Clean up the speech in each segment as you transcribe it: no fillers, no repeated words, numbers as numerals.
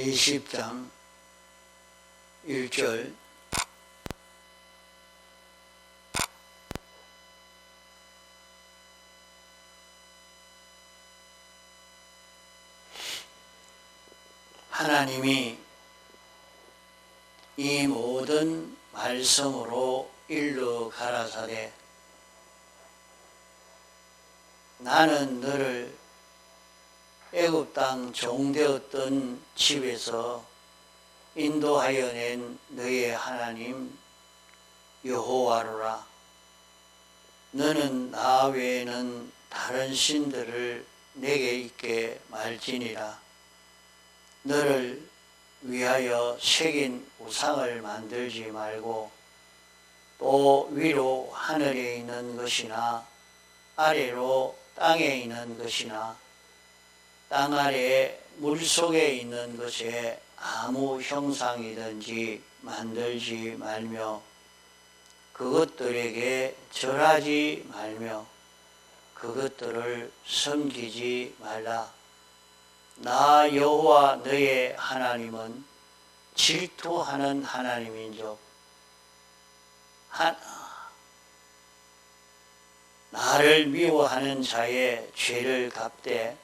20장 1절 하나님이 이 모든 말씀으로 일러 가라사대 나는 너를 애굽 땅 종되었던 집에서 인도하여 낸 너의 하나님 여호와로라. 너는 나 외에는 다른 신들을 내게 있게 말지니라. 너를 위하여 새긴 우상을 만들지 말고 또 위로 하늘에 있는 것이나 아래로 땅에 있는 것이나 땅 아래 물속에 있는 것에 아무 형상이든지 만들지 말며 그것들에게 절하지 말며 그것들을 섬기지 말라. 나 여호와 너의 하나님은 질투하는 하나님인즉 나를 미워하는 자의 죄를 갚되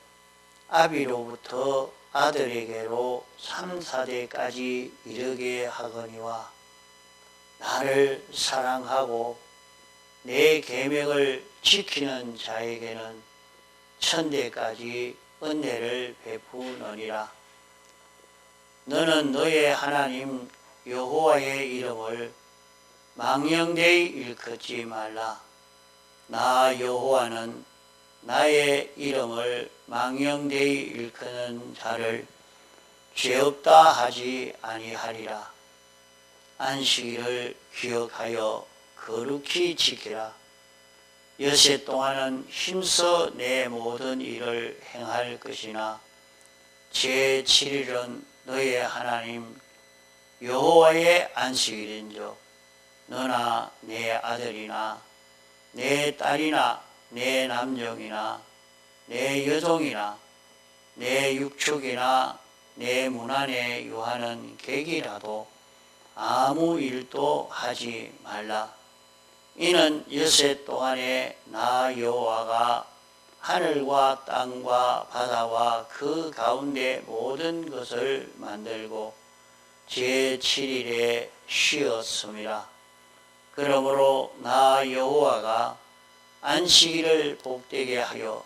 아비로부터 아들에게로 3, 4대까지 이르게 하거니와 나를 사랑하고 내 계명을 지키는 자에게는 1000대까지 은혜를 베푸느니라. 너는 너의 하나님 여호와의 이름을 망령되이 일컫지 말라. 나 여호와는 나의 이름을 망령되이 일컫는 자를 죄없다 하지 아니하리라. 안식일을 기억하여 거룩히 지키라. 여세 동안은 힘써 내 모든 일을 행할 것이나 제7일은 너의 하나님 여호와의 안식일인즉 너나 내 아들이나 내 딸이나 내 남종이나 내 여종이나 내 육축이나 내 문 안에 유하는 객이라도 아무 일도 하지 말라. 이는 여세 동안에 나 여호와가 하늘과 땅과 바다와 그 가운데 모든 것을 만들고 제7일에 쉬었음이라. 그러므로 나 여호와가 안식일을 복되게 하여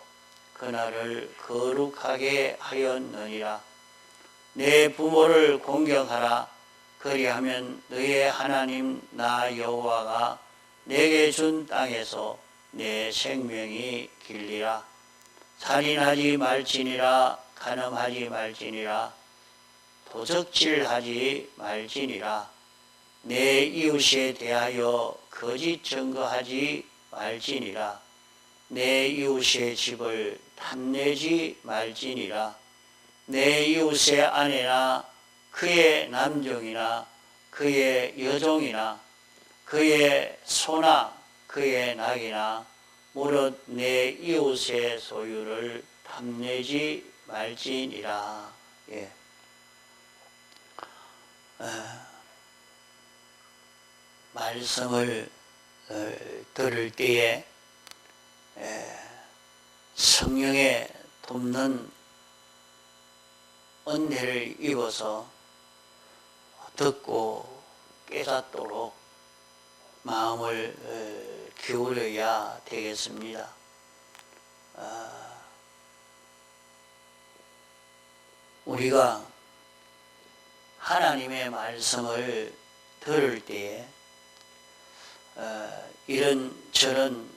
그날을 거룩하게 하였느니라. 내 부모를 공경하라. 그리하면 너의 하나님 나 여호와가 내게 준 땅에서 내 생명이 길리라. 살인하지 말지니라. 간음하지 말지니라. 도적질하지 말지니라. 내 이웃에 대하여 거짓 증거하지 말지니라. 내 이웃의 집을 탐내지 말지니라. 내 이웃의 아내나 그의 남종이나 그의 여종이나 그의 소나 그의 낙이나 무릇 내 이웃의 소유를 탐내지 말지니라. 예. 말씀을 들을 때에 성령의 돕는 은혜를 입어서 듣고 깨닫도록 마음을 기울여야 되겠습니다. 우리가 하나님의 말씀을 들을 때에 이런저런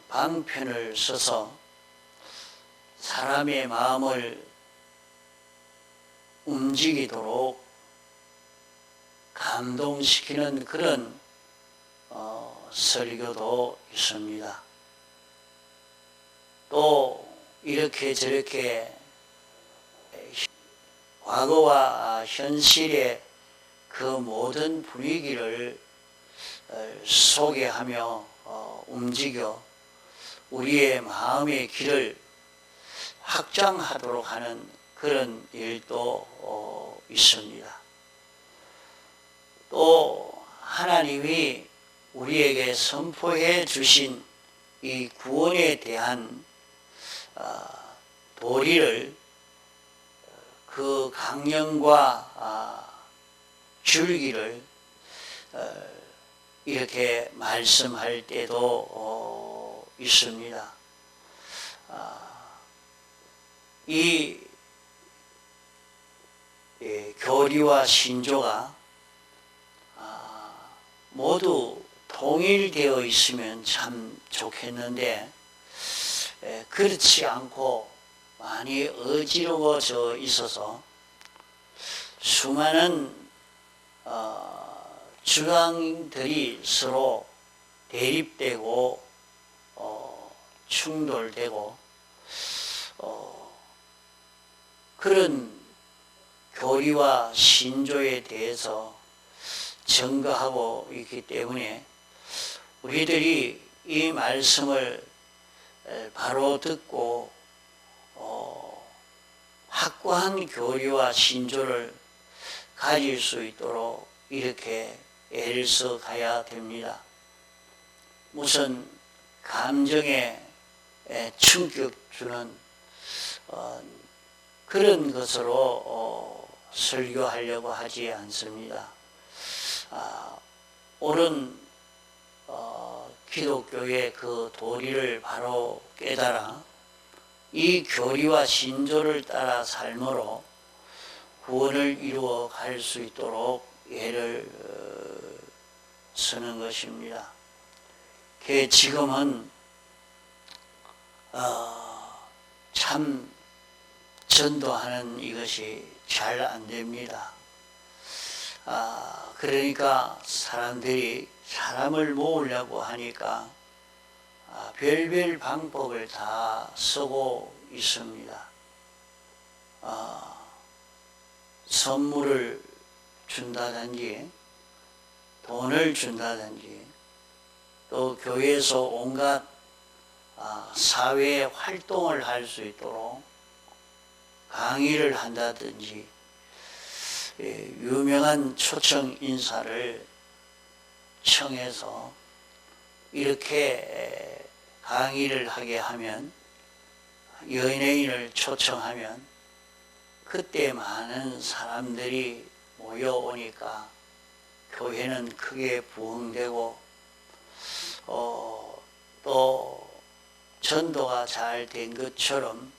방편을 써서 사람의 마음을 움직이도록 감동시키는 그런 설교도 있습니다. 또 이렇게 저렇게 과거와 현실의 그 모든 분위기를 소개하며 움직여 우리의 마음의 길을 확장하도록 하는 그런 일도 있습니다. 또 하나님이 우리에게 선포해 주신 이 구원에 대한 도리를 그 강령과 줄기를 이렇게 말씀할 때도 있습니다. 이 교리와 신조가 모두 통일되어 있으면 참 좋겠는데 그렇지 않고 많이 어지러워져 있어서 수많은 주장들이 서로 대립되고 충돌되고 그런 교리와 신조에 대해서 증거하고 있기 때문에 우리들이 이 말씀을 바로 듣고 확고한 교리와 신조를 가질 수 있도록 이렇게 애를 써 가야 됩니다. 무슨 감정에 충격 주는 그런 것으로 설교하려고 하지 않습니다. 옳은 기독교의 그 도리를 바로 깨달아 이 교리와 신조를 따라 삶으로 구원을 이루어 갈 수 있도록 애를 쓰는 것입니다. 지금은 참 전도하는 이것이 잘 안 됩니다. 그러니까 사람들이 사람을 모으려고 하니까 별별 방법을 다 쓰고 있습니다. 선물을 준다든지 돈을 준다든지 또 교회에서 온갖 사회 활동을 할 수 있도록 강의를 한다든지 유명한 초청 인사를 청해서 이렇게 강의를 하게 하면 연예인을 초청하면 그때 많은 사람들이 모여오니까 교회는 크게 부흥되고 또 전도가 잘 된 것처럼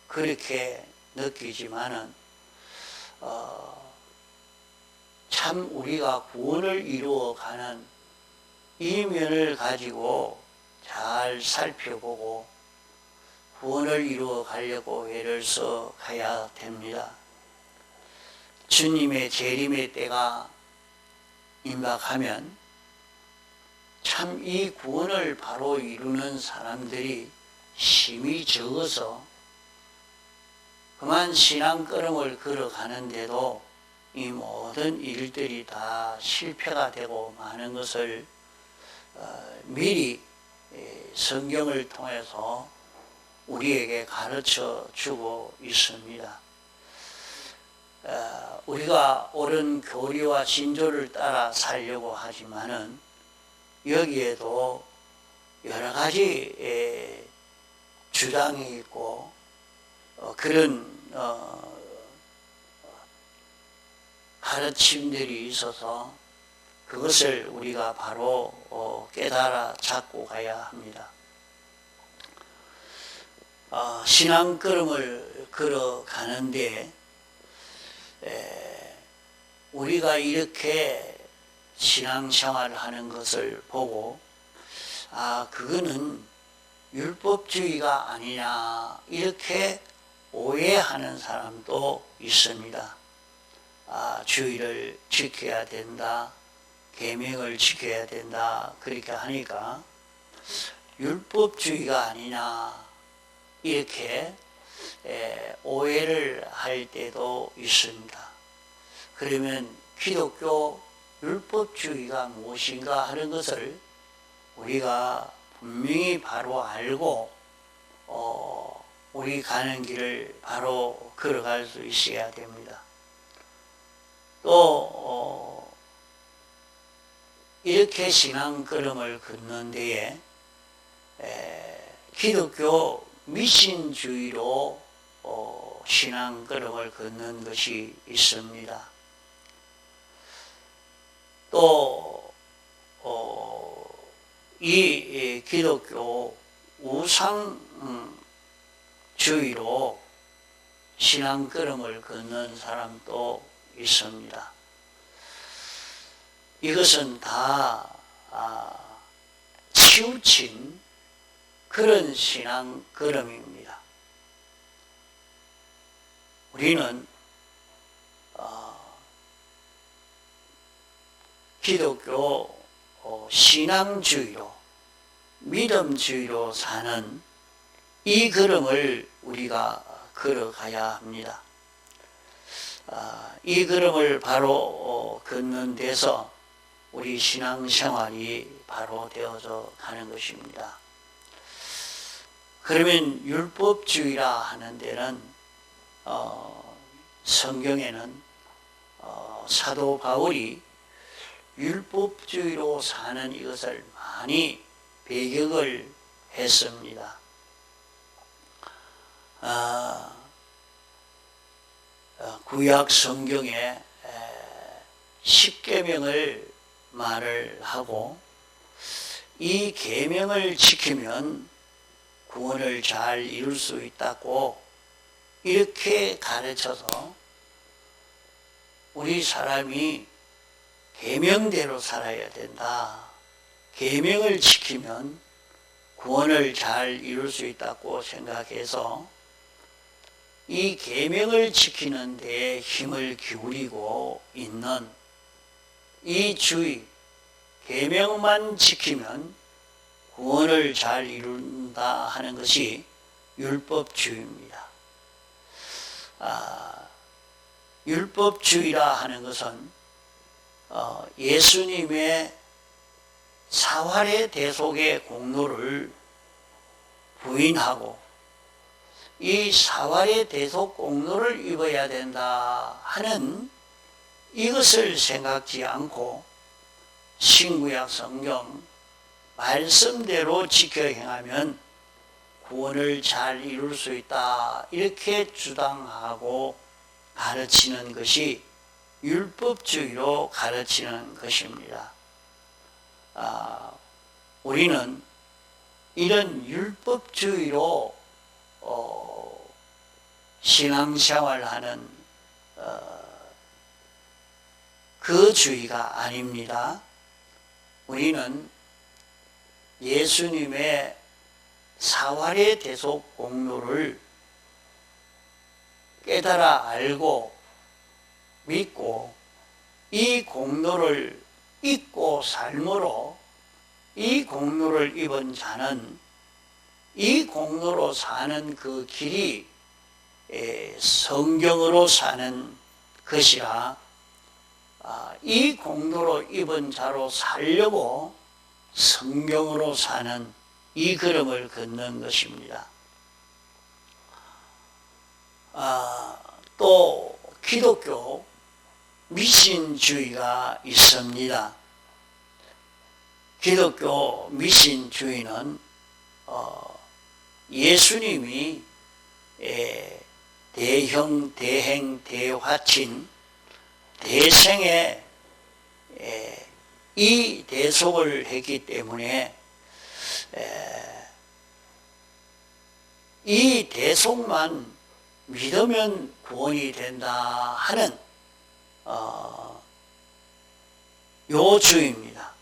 그렇게 느끼지만은 참 우리가 구원을 이루어가는 이면을 가지고 잘 살펴보고 구원을 이루어 가려고 애를 써 가야 됩니다. 주님의 재림의 때가 임박하면 참 이 구원을 바로 이루는 사람들이 심히 적어서 그만 신앙걸음을 걸어가는데도 이 모든 일들이 다 실패가 되고 많은 것을 미리 성경을 통해서 우리에게 가르쳐 주고 있습니다. 우리가 옳은 교리와 신조를 따라 살려고 하지만은 여기에도 여러 가지 주장이 있고 그런 가르침들이 있어서 그것을 우리가 바로 깨달아 잡고 가야 합니다. 신앙걸음을 걸어가는데 우리가 이렇게 신앙생활을 하는 것을 보고 그거는 율법주의가 아니냐 이렇게 오해하는 사람도 있습니다. 주의를 지켜야 된다, 계명을 지켜야 된다 그렇게 하니까 율법주의가 아니냐 이렇게 오해를 할 때도 있습니다. 그러면 기독교 율법주의가 무엇인가 하는 것을 우리가 분명히 바로 알고 우리 가는 길을 바로 걸어갈 수 있어야 됩니다. 또 이렇게 신앙 걸음을 걷는 데에 기독교 미신주의로 신앙 걸음을 걷는 것이 있습니다. 또 이 기독교 우상주의로 신앙 걸음을 걷는 사람도 있습니다. 이것은 다 치우친 그런 신앙 걸음입니다. 우리는 기독교 신앙주의로 믿음주의로 사는 이 걸음을 우리가 걸어가야 합니다. 이 걸음을 바로 걷는 데서 우리 신앙생활이 바로 되어져 가는 것입니다. 그러면 율법주의라 하는 데는 성경에는 사도 바울이 율법주의로 사는 이것을 많이 배격을 했습니다. 구약 성경에 10계명을 말을 하고 이 계명을 지키면 구원을 잘 이룰 수 있다고 이렇게 가르쳐서 우리 사람이 계명대로 살아야 된다. 계명을 지키면 구원을 잘 이룰 수 있다고 생각해서 이 계명을 지키는 데에 힘을 기울이고 있는 이 주의, 계명만 지키면 구원을 잘 이룬다 하는 것이 율법주의입니다. 율법주의라 하는 것은 예수님의 사활의 대속의 공로를 부인하고 이 사활의 대속 공로를 입어야 된다 하는 이것을 생각지 않고 신구약 성경 말씀대로 지켜 행하면 구원을 잘 이룰 수 있다 이렇게 주장하고 가르치는 것이 율법주의로 가르치는 것입니다. 우리는 이런 율법주의로 신앙생활하는 그 주의가 아닙니다. 우리는 예수님의 사활의 대속 공로를 깨달아 알고 믿고 이 공로를 잊고 삶으로 이 공로를 입은 자는 이 공로로 사는 그 길이 성경으로 사는 것이라 이 공로로 입은 자로 살려고 성경으로 사는 이 걸음을 걷는 것입니다. 또 기독교 미신주의가 있습니다. 기독교 미신주의는 예수님이 대형, 대행, 대화친, 대생에 이 대속을 했기 때문에 이 대속만 믿으면 구원이 된다 하는 요 주의입니다.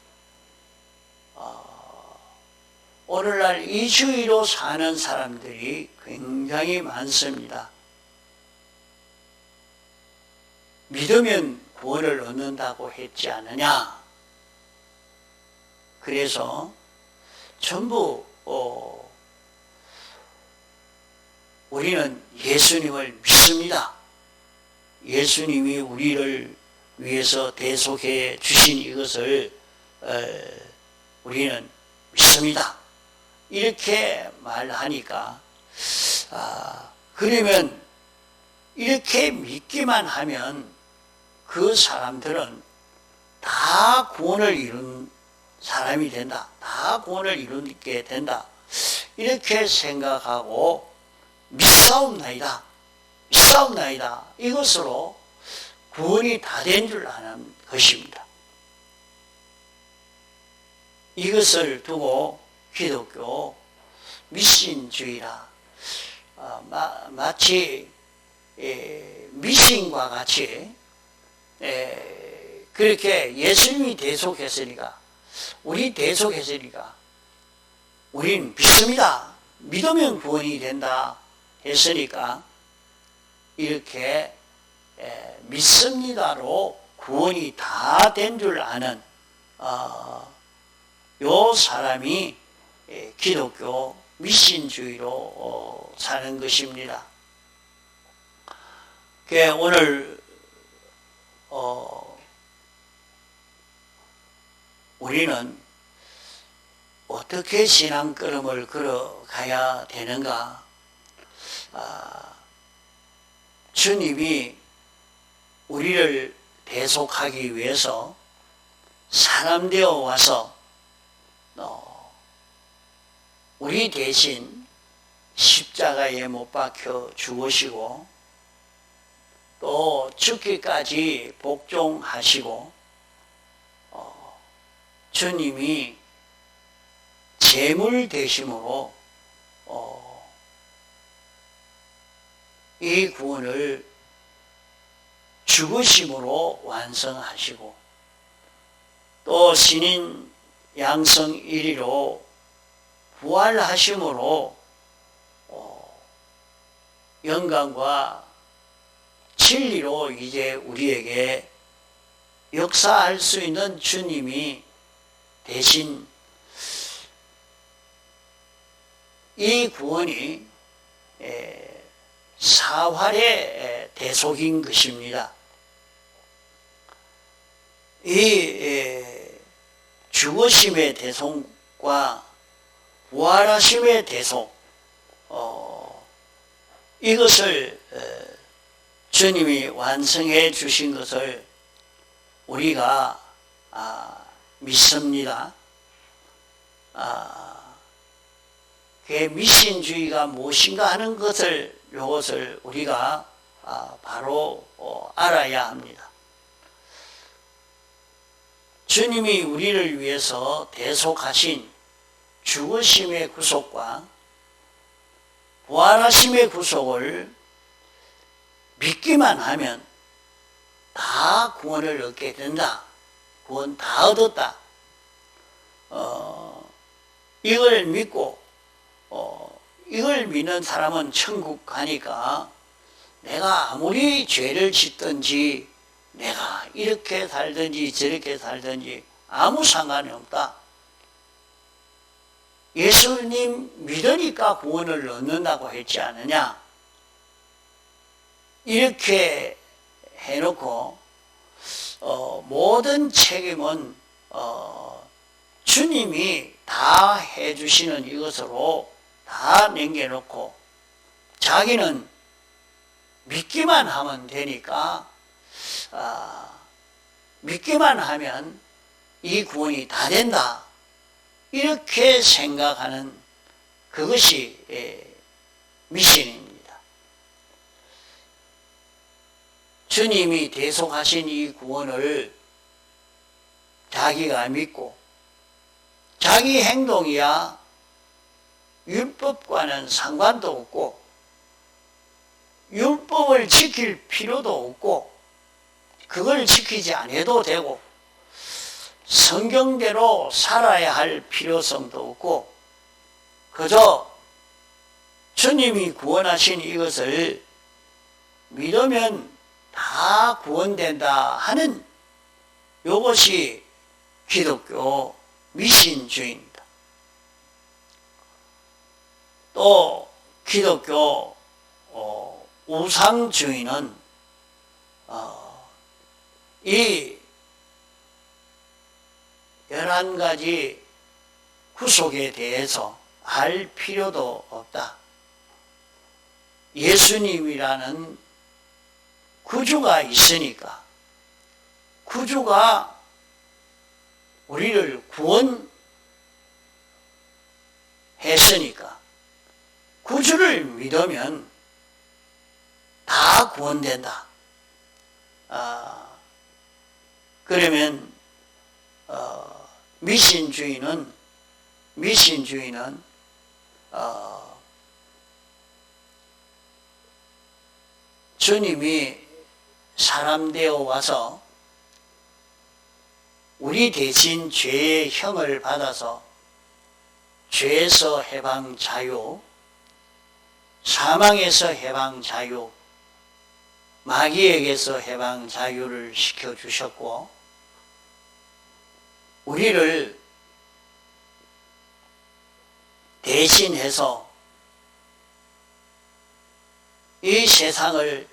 오늘날 이 주의로 사는 사람들이 굉장히 많습니다. 믿으면 구원을 얻는다고 했지 않느냐. 그래서 전부 우리는 예수님을 믿습니다. 예수님이 우리를 위해서 대속해 주신 이것을 우리는 믿습니다. 이렇게 말하니까 그러면 이렇게 믿기만 하면 그 사람들은 다 구원을 이룬 사람이 된다. 다 구원을 이루게 된다. 이렇게 생각하고 믿사옵나이다. 믿사옵나이다. 이것으로 구원이 다 된 줄 아는 것입니다. 이것을 두고 기독교 미신주의라 마치 미신과 같이 그렇게 예수님이 대속했으니까 우리 대속했으니까 우린 믿습니다. 믿으면 구원이 된다 했으니까 이렇게 믿습니다로 구원이 다 된 줄 아는 요 사람이 기독교 미신주의로 사는 것입니다. 오늘 우리는 어떻게 신앙걸음을 걸어가야 되는가? 주님이 우리를 대속하기 위해서 사람 되어 와서 우리 대신 십자가에 못 박혀 죽으시고 또 죽기까지 복종하시고 주님이 제물 되심으로 이 구원을 죽으심으로 완성하시고 또 신인 양성 1위로 부활하심으로 영광과 진리로 이제 우리에게 역사할 수 있는 주님이 대신 이 구원이 사활의 대속인 것입니다. 이 죽으심의 대속과 부활하심의 대속 이것을 주님이 완성해 주신 것을 우리가 믿습니다. 미신주의가 무엇인가 하는 것을 이것을 우리가 바로 알아야 합니다. 주님이 우리를 위해서 대속하신 죽으심의 구속과 부활하심의 구속을 믿기만 하면 다 구원을 얻게 된다. 구원 다 얻었다. 이걸 믿고 이걸 믿는 사람은 천국 가니까 내가 아무리 죄를 짓든지 내가 이렇게 살든지 저렇게 살든지 아무 상관이 없다. 예수님 믿으니까 구원을 얻는다고 했지 않느냐. 이렇게 해놓고 모든 책임은 주님이 다 해주시는 이것으로 다 남겨놓고 자기는 믿기만 하면 되니까 믿기만 하면 이 구원이 다 된다. 이렇게 생각하는 그것이 미신입니다. 주님이 대속하신 이 구원을 자기가 믿고 자기 행동이야 율법과는 상관도 없고 율법을 지킬 필요도 없고 그걸 지키지 않아도 되고 성경대로 살아야 할 필요성도 없고 그저 주님이 구원하신 이것을 믿으면 다 구원된다 하는 이것이 기독교 미신주의입니다. 또 기독교 우상주의는 이 11가지 구속에 대해서 알 필요도 없다. 예수님이라는 구주가 있으니까, 구주가 우리를 구원했으니까, 구주를 믿으면 다 구원된다. 그러면 미신주의는 주님이 사람 되어 와서 우리 대신 죄의 형을 받아서 죄에서 해방 자유, 사망에서 해방 자유, 마귀에게서 해방 자유를 시켜주셨고, 우리를 대신해서 이 세상을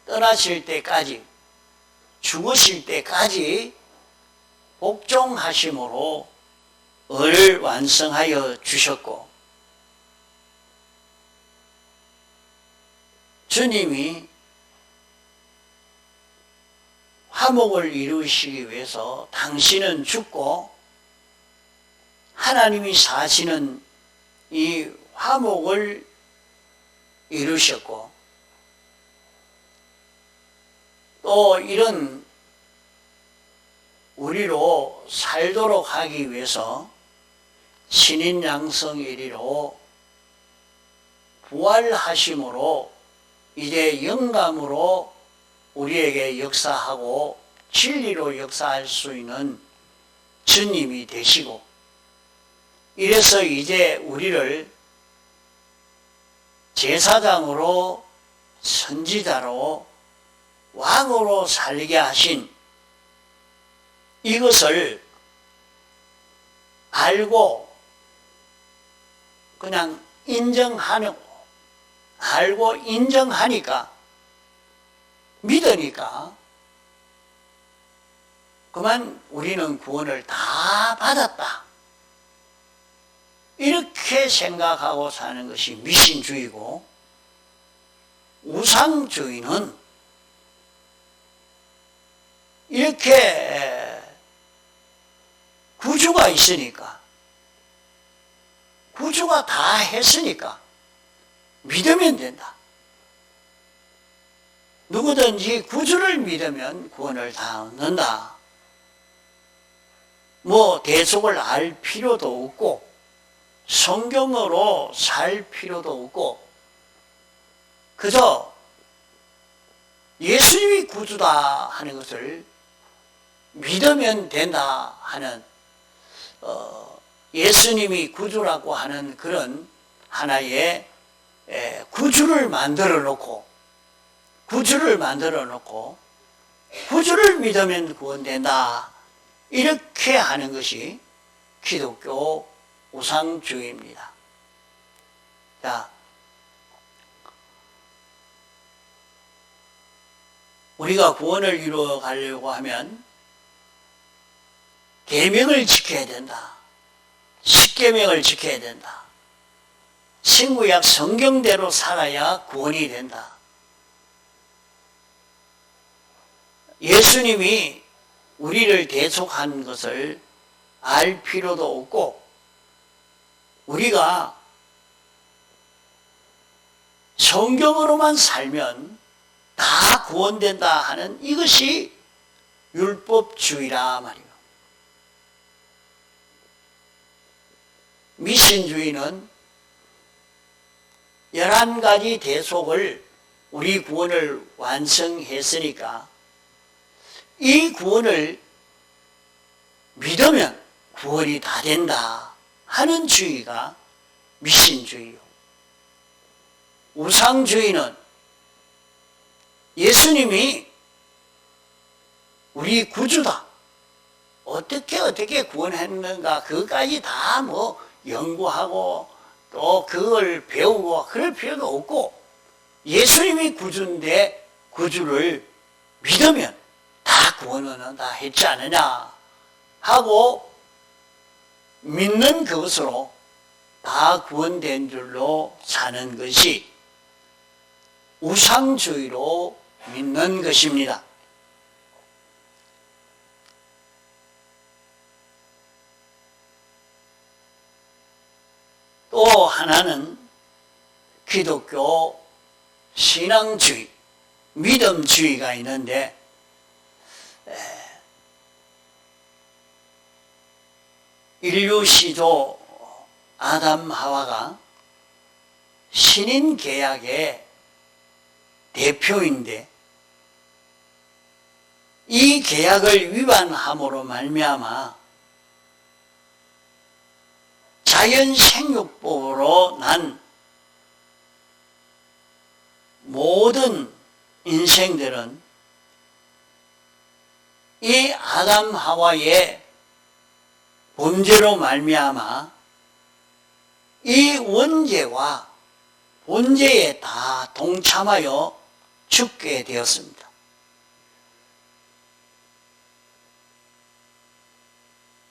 떠나실 때까지, 죽으실 때까지 복종하심으로 을 완성하여 주셨고, 주님이 화목을 이루시기 위해서 당신은 죽고 하나님이 사시는 이 화목을 이루셨고, 또 이런 우리로 살도록 하기 위해서 신인양성일이로 부활하심으로 이제 영감으로 우리에게 역사하고 진리로 역사할 수 있는 주님이 되시고, 이래서 이제 우리를 제사장으로, 선지자로, 왕으로 살게 하신 이것을 알고 그냥 알고 인정하니까, 믿으니까 그만 우리는 구원을 다 받았다, 이렇게 생각하고 사는 것이 미신주의고, 우상주의는 이렇게 구주가 있으니까, 구주가 다 했으니까 믿으면 된다. 누구든지 구주를 믿으면 구원을 다 얻는다. 대속을 알 필요도 없고, 성경으로 살 필요도 없고, 그저 예수님이 구주다 하는 것을 믿으면 된다 하는, 예수님이 구주라고 하는 그런 하나의 구주를 만들어 놓고, 구주를 믿으면 구원된다, 이렇게 하는 것이 기독교 우상주의입니다. 자, 우리가 구원을 이루어 가려고 하면 계명을 지켜야 된다. 십계명을 지켜야 된다. 신구약 성경대로 살아야 구원이 된다. 예수님이 우리를 대속한 것을 알 필요도 없고, 우리가 성경으로만 살면 다 구원된다 하는 이것이 율법주의라 말이에요. 미신주의는 11가지 대속을, 우리 구원을 완성했으니까 이 구원을 믿으면 구원이 다 된다 하는 주의가 미신주의요. 우상주의는 예수님이 우리 구주다, 어떻게 구원했는가 그것까지 다 연구하고 또 그걸 배우고 그럴 필요도 없고, 예수님이 구주인데 구주를 믿으면 다 구원은 다 했지 않느냐 하고 믿는 그것으로 다 구원된 줄로 사는 것이 우상주의로 믿는 것입니다. 또 하나는 기독교 신앙주의, 믿음주의가 있는데 인류 시조 아담 하와가 신인 계약의 대표인데 이 계약을 위반함으로 말미암아 자연 생육법으로 난 모든 인생들은 이 아담 하와의 범죄로 말미암아 이 원죄와 본죄에 다 동참하여 죽게 되었습니다.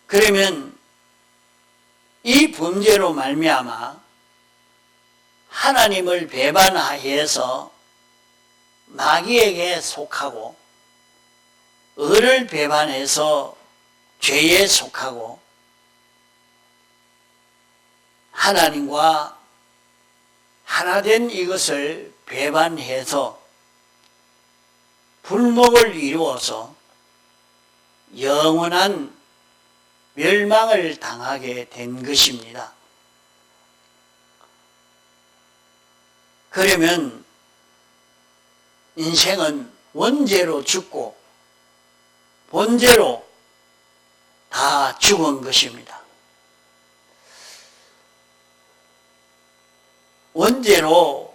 그러면 이 범죄로 말미암아 하나님을 배반하여서 마귀에게 속하고 을을 배반해서 죄에 속하고 하나님과 하나된 이것을 배반해서 불목을 이루어서 영원한 멸망을 당하게 된 것입니다. 그러면 인생은 원죄로 죽고 본죄로 다 죽은 것입니다. 원죄로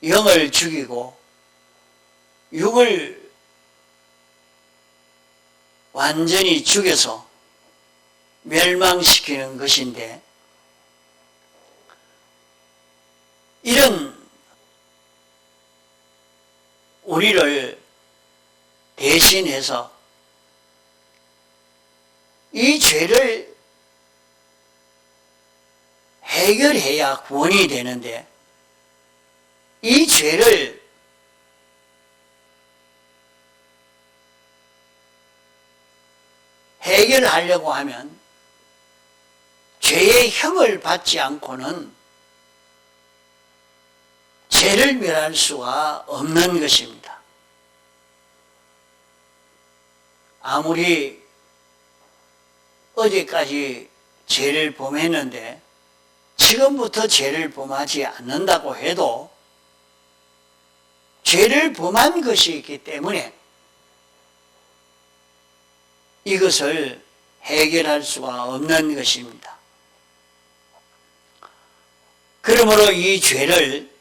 영을 죽이고 육을 완전히 죽여서 멸망시키는 것인데 이런 우리를 대신해서 이 죄를 해결해야 구원이 되는데 이 죄를 해결하려고 하면 죄의 형을 받지 않고는 죄를 멸할 수가 없는 것입니다. 아무리 어제까지 죄를 범했는데 지금부터 죄를 범하지 않는다고 해도 죄를 범한 것이 있기 때문에 이것을 해결할 수가 없는 것입니다. 그러므로 이 죄를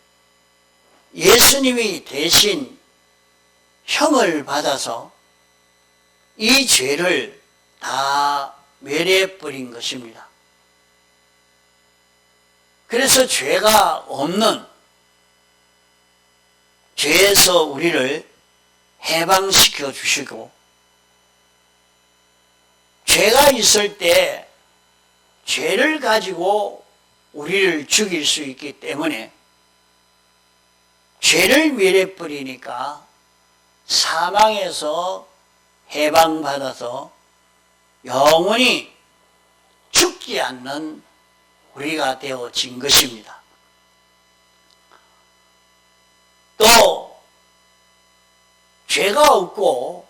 예수님이 대신 형을 받아서 이 죄를 다 멸해버린 것입니다. 그래서 죄가 없는, 죄에서 우리를 해방시켜 주시고, 죄가 있을 때 죄를 가지고 우리를 죽일 수 있기 때문에 죄를 멸해버리니까 사망에서 해방받아서 영원히 죽지 않는 우리가 되어진 것입니다. 또 죄가 없고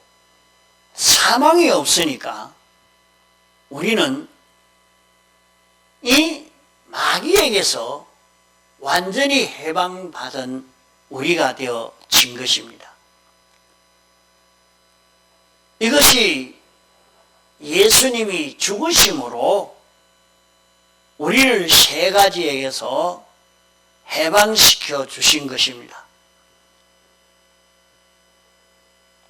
사망이 없으니까 우리는 이 마귀에게서 완전히 해방받은 우리가 되어진 것입니다. 이것이 예수님이 죽으심으로 우리를 세 가지에게서 해방시켜 주신 것입니다.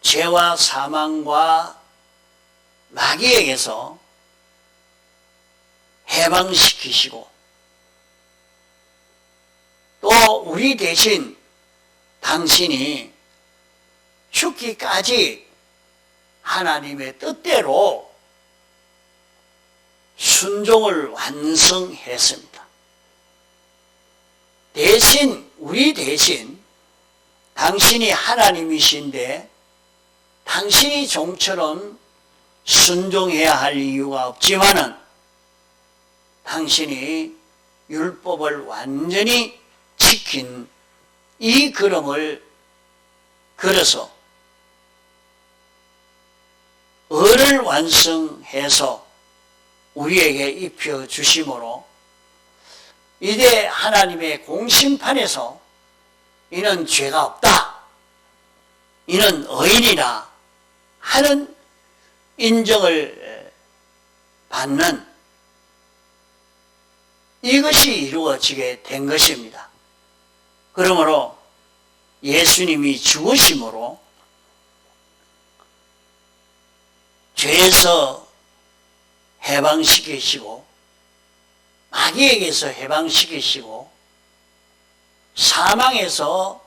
죄와 사망과 마귀에게서 해방시키시고 또 우리 대신 당신이 죽기까지 하나님의 뜻대로 순종을 완성했습니다. 대신 우리 대신 당신이 하나님이신데 당신이 종처럼 순종해야 할 이유가 없지만은 당신이 율법을 완전히 지킨 이 걸음을 걸어서 을을 완성해서 우리에게 입혀 주심으로 이제 하나님의 공심판에서 이는 죄가 없다, 이는 의인이다 하는 인정을 받는 이것이 이루어지게 된 것입니다. 그러므로 예수님이 죽으심으로 죄에서 해방시키시고 마귀에게서 해방시키시고 사망에서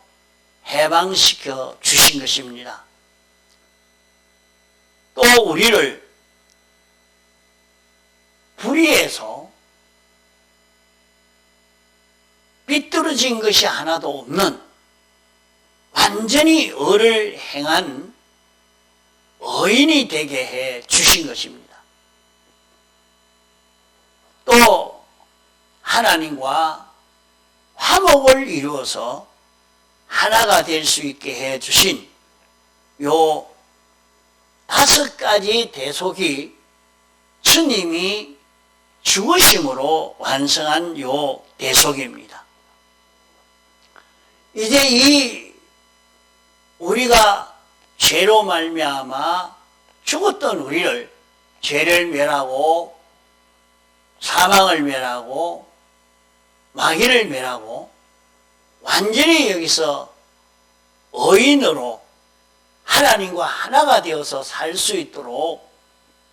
해방시켜 주신 것입니다. 또 우리를 불의에서 삐뚤어진 것이 하나도 없는 완전히 의를 행한 의인이 되게 해 주신 것입니다. 또 하나님과 화목을 이루어서 하나가 될 수 있게 해 주신 요 5가지 대속이 주님이 죽으심으로 완성한 요 대속입니다. 이제 이 우리가 죄로 말미암아 죽었던 우리를 죄를 멸하고 사망을 멸하고 마귀를 멸하고 완전히 여기서 의인으로 하나님과 하나가 되어서 살 수 있도록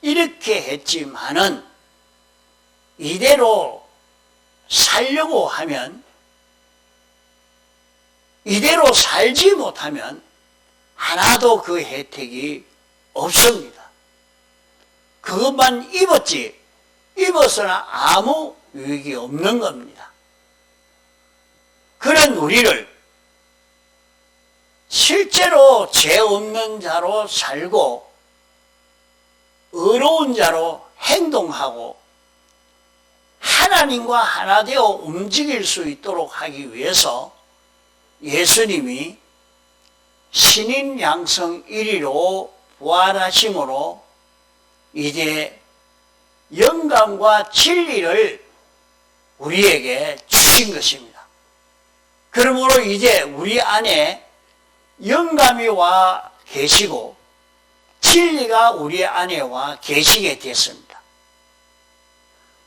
이렇게 했지만은 이대로 살려고 하면 이대로 살지 못하면 하나도 그 혜택이 없습니다. 그것만 입었지 입어서나 아무 유익이 없는 겁니다. 그런 우리를 실제로 죄 없는 자로 살고 의로운 자로 행동하고 하나님과 하나 되어 움직일 수 있도록 하기 위해서 예수님이 신인 양성 1위로 부활하심으로 이제 영감과 진리를 우리에게 주신 것입니다. 그러므로 이제 우리 안에 영감이 와 계시고 진리가 우리 안에 와 계시게 됐습니다.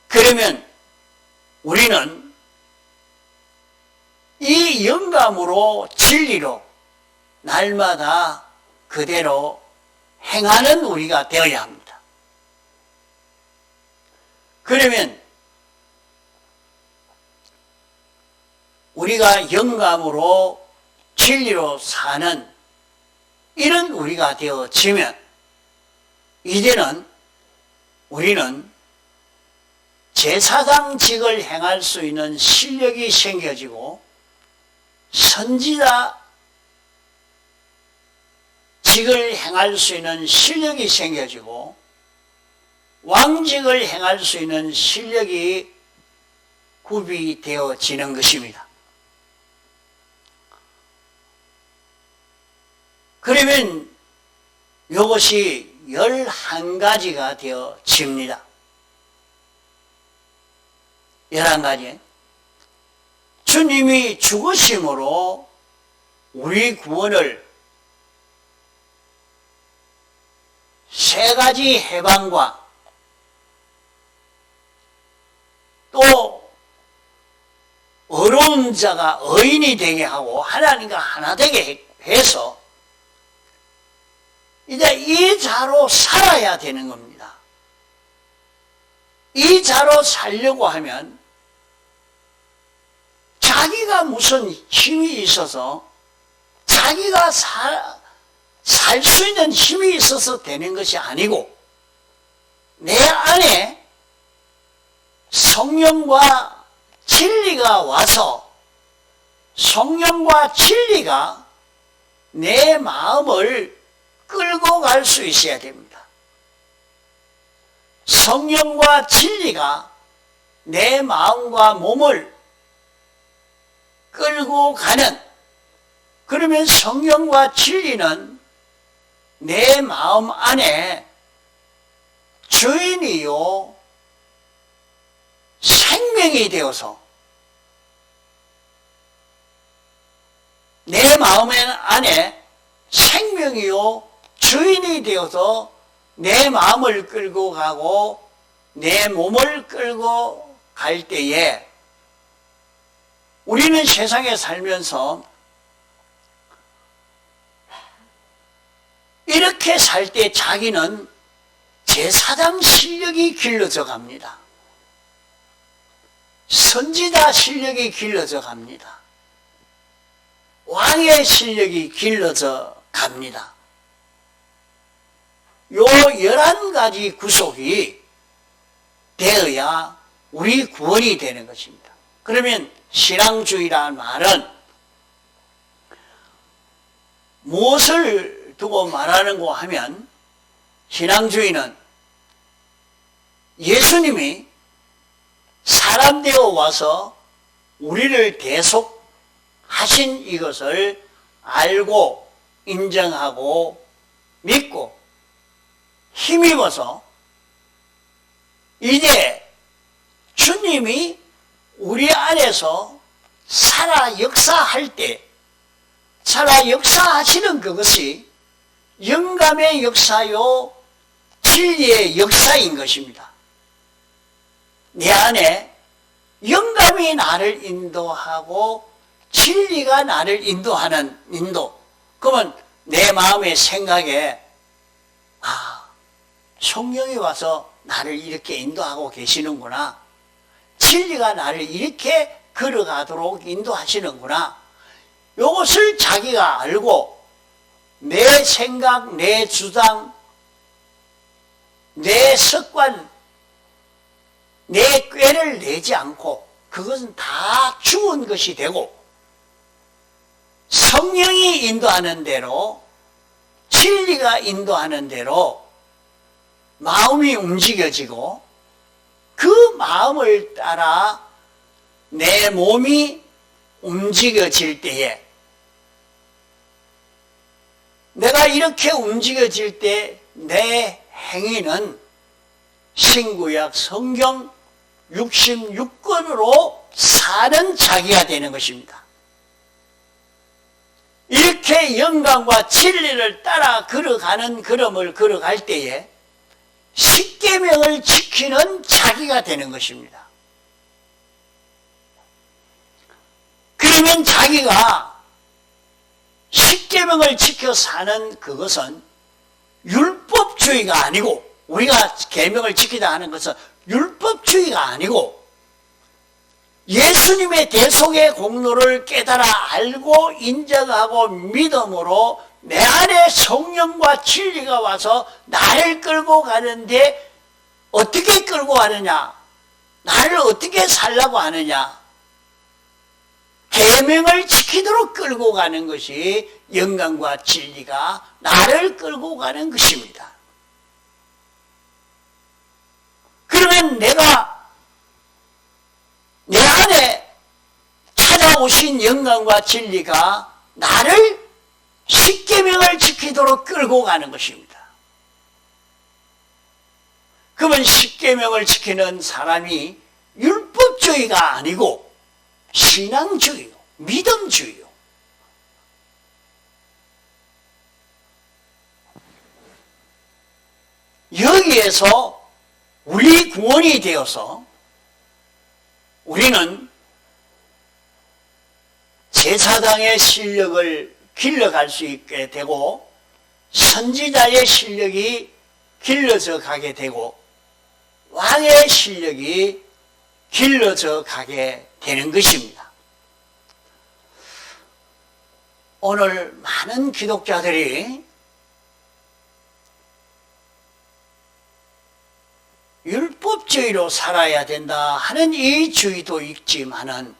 그러면 우리는 이 영감으로 진리로 날마다 그대로 행하는 우리가 되어야 합니다. 그러면 우리가 영감으로 진리로 사는 이런 우리가 되어지면 이제는 우리는 제사장직을 행할 수 있는 실력이 생겨지고 선지자 직을 행할 수 있는 실력이 생겨지고 왕직을 행할 수 있는 실력이 구비되어지는 것입니다. 그러면 이것이 11가지가 되어집니다. 11가지. 주님이 죽으심으로 우리 구원을 3가지 해방과 또 어려운 자가 의인이 되게 하고 하나님과 하나 되게 해서 이제 이 자로 살아야 되는 겁니다. 이 자로 살려고 하면 자기가 무슨 힘이 있어서 자기가 살 수 있는 힘이 있어서 되는 것이 아니고 내 안에 성령과 진리가 와서 성령과 진리가 내 마음을 끌고 갈 수 있어야 됩니다. 성령과 진리가 내 마음과 몸을 끌고 가는, 그러면 성령과 진리는 내 마음 안에 주인이요 생명이 되어서 내 마음 안에 생명이요 주인이 되어서 내 마음을 끌고 가고 내 몸을 끌고 갈 때에 우리는 세상에 살면서 이렇게 살 때 자기는 제사장 실력이 길러져 갑니다. 선지자 실력이 길러져 갑니다. 왕의 실력이 길러져 갑니다. 요 11가지 구속이 되어야 우리 구원이 되는 것입니다. 그러면 신앙주의라는 말은 무엇을 두고 말하는고 하면, 신앙주의는 예수님이 사람 되어 와서 우리를 대속하신 이것을 알고 인정하고 믿고 힘입어서 이제 주님이 우리 안에서 살아 역사할 때, 살아 역사하시는 그것이 영감의 역사요 진리의 역사인 것입니다. 내 안에 영감이 나를 인도하고 진리가 나를 인도하는 인도. 그러면 내 마음의 생각에 성령이 와서 나를 이렇게 인도하고 계시는구나, 진리가 나를 이렇게 걸어가도록 인도하시는구나, 이것을 자기가 알고 내 생각, 내 주장, 내 습관, 내 꾀를 내지 않고 그것은 다 죽은 것이 되고 성령이 인도하는 대로, 진리가 인도하는 대로 마음이 움직여지고 그 마음을 따라 내 몸이 움직여질 때에, 내가 이렇게 움직여질 때 내 행위는 신구약 성경 66권으로 사는 자기가 되는 것입니다. 이렇게 영감과 진리를 따라 걸어가는 걸음을 걸어갈 때에 십계명을 지키는 자기가 되는 것입니다. 그러면 자기가 십계명을 지켜 사는 그것은 율법주의가 아니고, 우리가 계명을 지키다 하는 것은 율법주의가 아니고 예수님의 대속의 공로를 깨달아 알고 인정하고 믿음으로 내 안에 성령과 진리가 와서 나를 끌고 가는데, 어떻게 끌고 가느냐, 나를 어떻게 살라고 하느냐, 계명을 지키도록 끌고 가는 것이 영감과 진리가 나를 끌고 가는 것입니다. 그러면 내가 내 안에 찾아오신 영감과 진리가 나를 십계명을 지키도록 끌고 가는 것입니다. 그러면 십계명을 지키는 사람이 율법주의가 아니고 신앙주의요, 믿음주의요. 여기에서 우리 구원이 되어서 우리는 제사장의 실력을 길러갈 수 있게 되고 선지자의 실력이 길러져 가게 되고 왕의 실력이 길러져 가게 되는 것입니다. 오늘 많은 기독자들이 율법주의로 살아야 된다 하는 이 주의도 있지만은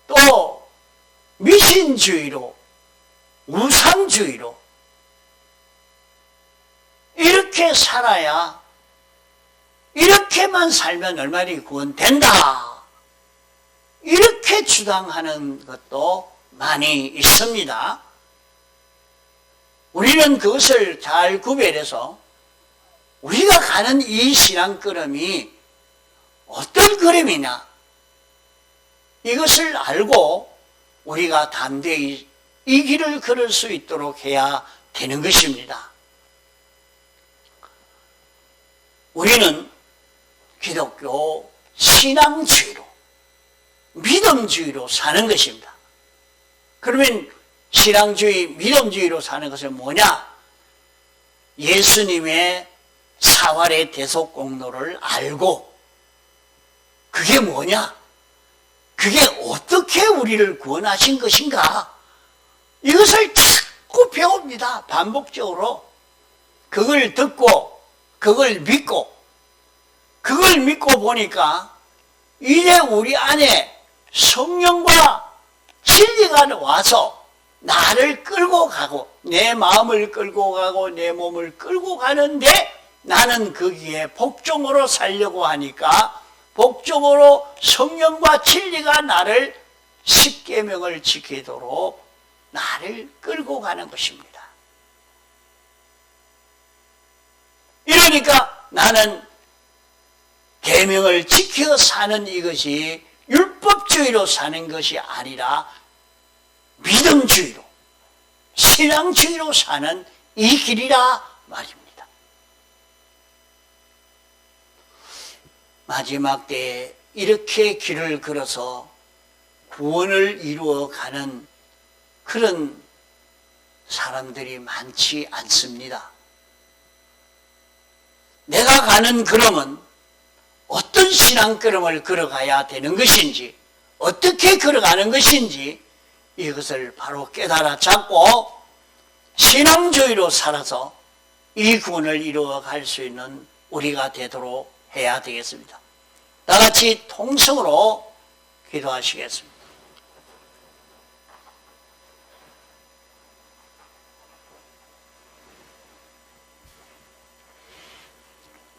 또 신주의로, 우상주의로 이렇게 살아야, 이렇게만 살면 얼마나 구원된다, 이렇게 주장하는 것도 많이 있습니다. 우리는 그것을 잘 구별해서 우리가 가는 이 신앙 걸음이 어떤 걸음이냐, 이것을 알고 우리가 담대히 이 길을 걸을 수 있도록 해야 되는 것입니다. 우리는 기독교 신앙주의로, 믿음주의로 사는 것입니다. 그러면 신앙주의, 믿음주의로 사는 것은 뭐냐? 예수님의 사활의 대속 공로를 알고, 그게 뭐냐? 그게 어떻게 우리를 구원하신 것인가? 이것을 자꾸 배웁니다. 반복적으로. 그걸 듣고, 그걸 믿고, 그걸 믿고 보니까 이제 우리 안에 성령과 진리가 와서 나를 끌고 가고, 내 마음을 끌고 가고, 내 몸을 끌고 가는데, 나는 거기에 복종으로 살려고 하니까 복종으로 성령과 진리가 나를 십계명을 지키도록 나를 끌고 가는 것입니다. 이러니까 나는 계명을 지켜 사는 이것이 율법주의로 사는 것이 아니라 믿음주의로, 신앙주의로 사는 이 길이라 말입니다. 마지막 때에 이렇게 길을 걸어서 구원을 이루어가는 그런 사람들이 많지 않습니다. 내가 가는 걸음은 어떤 신앙 걸음을 걸어가야 되는 것인지, 어떻게 걸어가는 것인지, 이것을 바로 깨달아 잡고 신앙주의로 살아서 이 구원을 이루어갈 수 있는 우리가 되도록 해야 되겠습니다. 다 같이 통성으로 기도하시겠습니다.